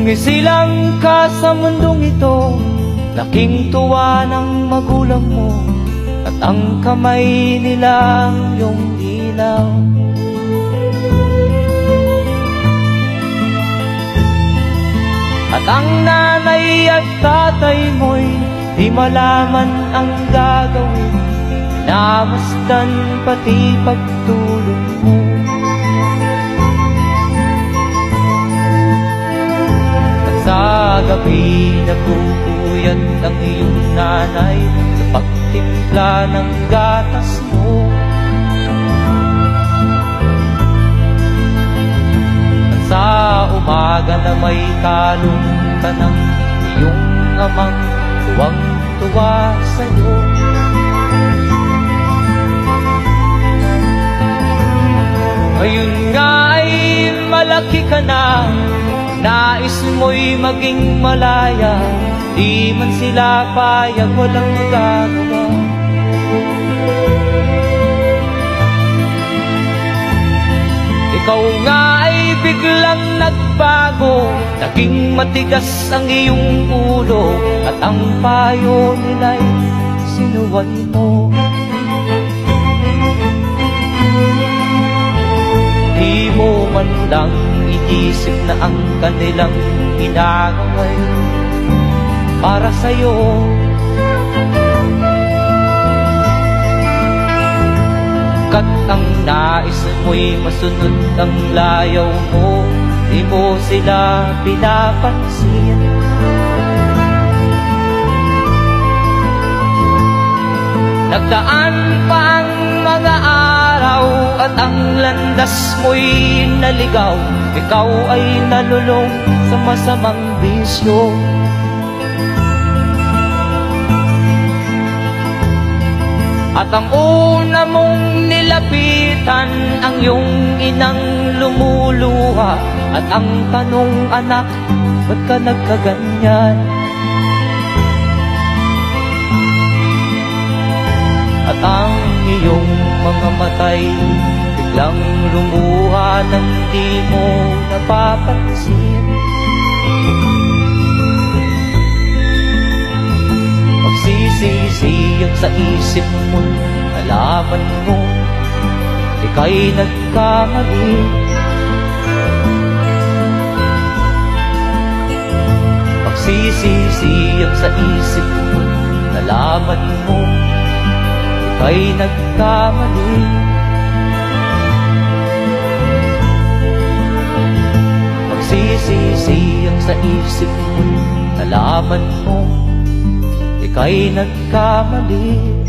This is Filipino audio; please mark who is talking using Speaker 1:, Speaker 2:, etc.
Speaker 1: Nung isilang ka sa mundong ito, laking tuwa ng magulang mo, at ang kamay nila ang iyong ilaw. At ang nanay at tatay mo'y di malaman ang gagawin, namasdan pati pagtulog mo. At sa gabi nagpupuyat ang iyong nanay sa pagtimpla ng gatas mo. At sa umaga na may kalong ka ng iyong amang tuwang-tuwa sa'yo. Ngayon nga ay malaki ka na, nais mo'y maging malaya, di man sila payag, walang magagawa. Ikaw nga ay biglang nagbago, naging matigas ang iyong ulo, at ang payo nila'y sinuway mo. Di mo man lang iisip na ang kanilang ginagaway para sa'yo. Kat ang nais mo'y masunod ang layaw mo, di mo sila pinapansin. Nagdaan pa ang mga araw at ang landas mo'y naligaw, ikaw ay nalulong sa masamang bisyo. At ang una mong nilapitan, ang iyong inang lumuluha, at ang tanong, anak, ba't ka nagkaganyan? At ang iyong mga matay biglang lumuha nang di mo napapansin. Magsisisiyag sa isip mo, nalaman mo ika'y nagkamali. Magsisisiyag sa isip mo, nalaman mo ika'y nagkamali. Magsisisiyag sa isip mo, nalaman mo ika'y nagkamali.